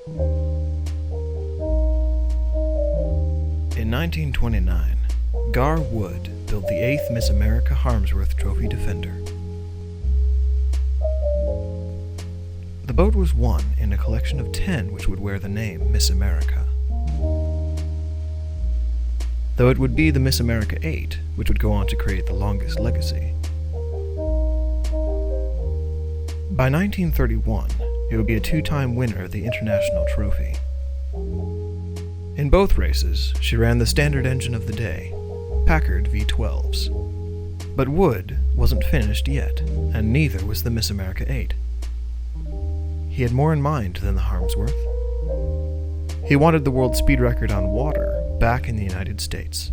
In 1929, Garwood built the 8th Miss America Harmsworth Trophy Defender. The boat was one in a collection of 10 which would wear the name Miss America. Though it would be the Miss America VIII which would go on to create the longest legacy. By 1931, it would be a 2-time winner of the International Trophy. In both races, she ran the standard engine of the day, Packard V12s. But Wood wasn't finished yet, and neither was the Miss America VIII. He had more in mind than the Harmsworth. He wanted the world speed record on water back in the United States.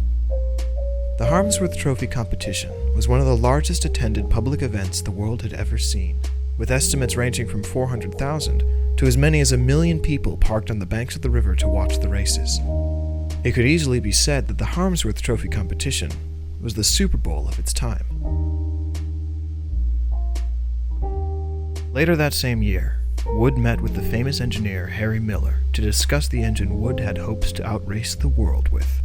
The Harmsworth Trophy competition was one of the largest attended public events the world had ever seen, with estimates ranging from 400,000 to as many as 1 million people parked on the banks of the river to watch the races. It could easily be said that the Harmsworth Trophy competition was the Super Bowl of its time. Later that same year, Wood met with the famous engineer Harry Miller to discuss the engine Wood had hopes to outrace the world with.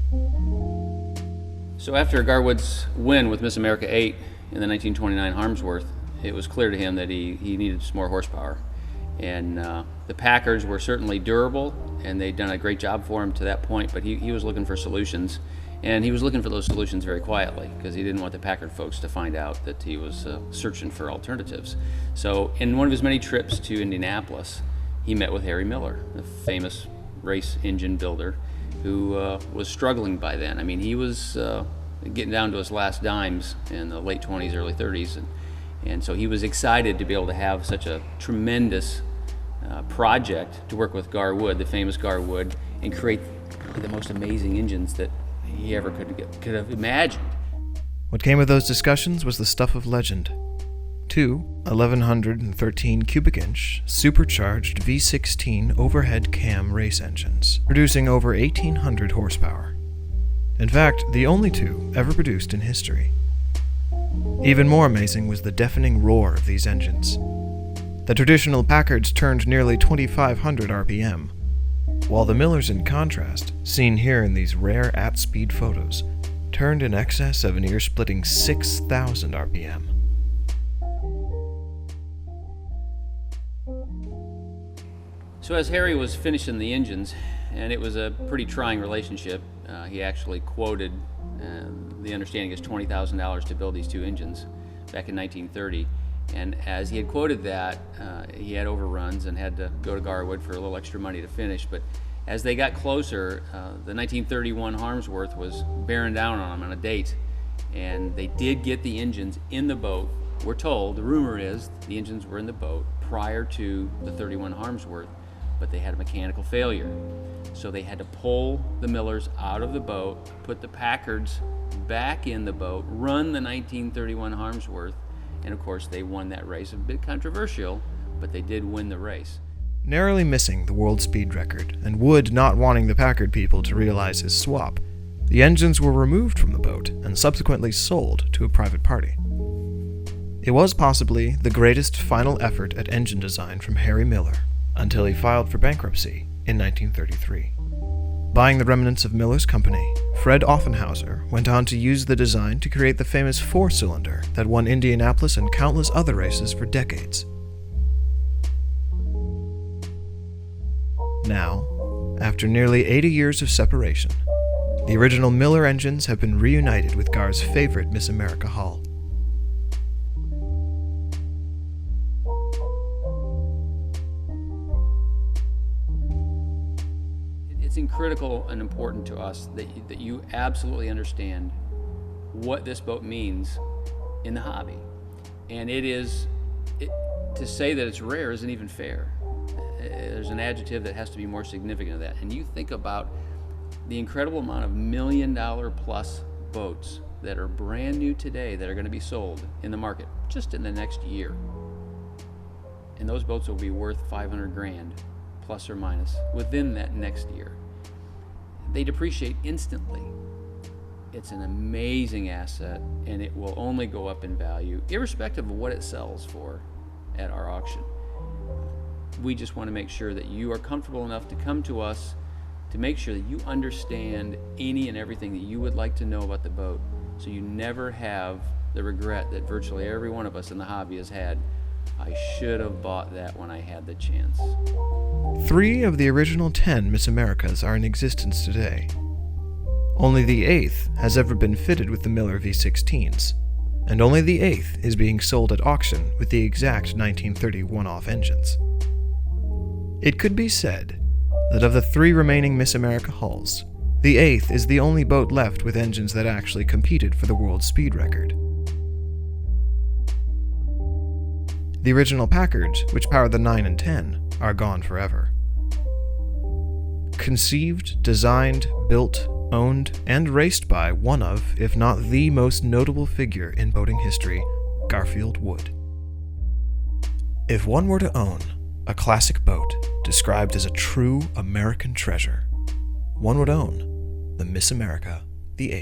So after Garwood's win with Miss America VIII in the 1929 Harmsworth, it was clear to him that he needed some more horsepower. And the Packards were certainly durable, and they'd done a great job for him to that point, but he was looking for solutions. And he was looking for those solutions very quietly, because he didn't want the Packard folks to find out that he was searching for alternatives. So in one of his many trips to Indianapolis, he met with Harry Miller, the famous race engine builder, who was struggling by then. I mean, he was getting down to his last dimes in the late 20s, early 30s, and so he was excited to be able to have such a tremendous project to work with Garwood, the famous Garwood, and create the most amazing engines that he ever could have imagined. What came of those discussions was the stuff of legend. 2 1,113 cubic inch supercharged V16 overhead cam race engines, producing over 1,800 horsepower. In fact, the only 2 ever produced in history. Even more amazing was the deafening roar of these engines. The traditional Packards turned nearly 2,500 RPM, while the Millers, in contrast, seen here in these rare at-speed photos, turned in excess of an ear-splitting 6,000 RPM. So as Harry was finishing the engines, and it was a pretty trying relationship, he actually quoted, the understanding is $20,000 to build these 2 engines back in 1930. And as he had quoted that, he had overruns and had to go to Garwood for a little extra money to finish. But as they got closer, the 1931 Harmsworth was bearing down on him on a date. And they did get the engines in the boat. We're told, the rumor is, the engines were in the boat prior to the 31 Harmsworth, but they had a mechanical failure. So they had to pull the Millers out of the boat, put the Packards back in the boat, run the 1931 Harmsworth, and of course they won that race. A bit controversial, but they did win the race. Narrowly missing the world speed record, and Wood not wanting the Packard people to realize his swap, the engines were removed from the boat and subsequently sold to a private party. It was possibly the greatest final effort at engine design from Harry Miller, until he filed for bankruptcy in 1933. Buying the remnants of Miller's company, Fred Offenhauser went on to use the design to create the famous 4-cylinder that won Indianapolis and countless other races for decades. Now, after nearly 80 years of separation, the original Miller engines have been reunited with Gar's favorite Miss America hull. It's critical and important to us that you absolutely understand what this boat means in the hobby. And to say that it's rare isn't even fair. There's an adjective that has to be more significant of that. And you think about the incredible amount of $1 million plus boats that are brand new today that are going to be sold in the market just in the next year. And those boats will be worth 500 grand plus or minus within that next year. They depreciate instantly. It's an amazing asset, and it will only go up in value irrespective of what it sells for at our auction. We just want to make sure that you are comfortable enough to come to us to make sure that you understand any and everything that you would like to know about the boat, so you never have the regret that virtually every one of us in the hobby has had. I should have bought that when I had the chance. 3 of the original 10 Miss Americas are in existence today. Only the 8th has ever been fitted with the Miller V16s, and only the 8th is being sold at auction with the exact 1930 one-off engines. It could be said that of the 3 remaining Miss America hulls, the 8th is the only boat left with engines that actually competed for the world speed record. The original Packards, which powered the 9 and 10, are gone forever. Conceived, designed, built, owned, and raced by one of, if not the most notable figure in boating history, Garfield Wood. If one were to own a classic boat described as a true American treasure, one would own the Miss America, the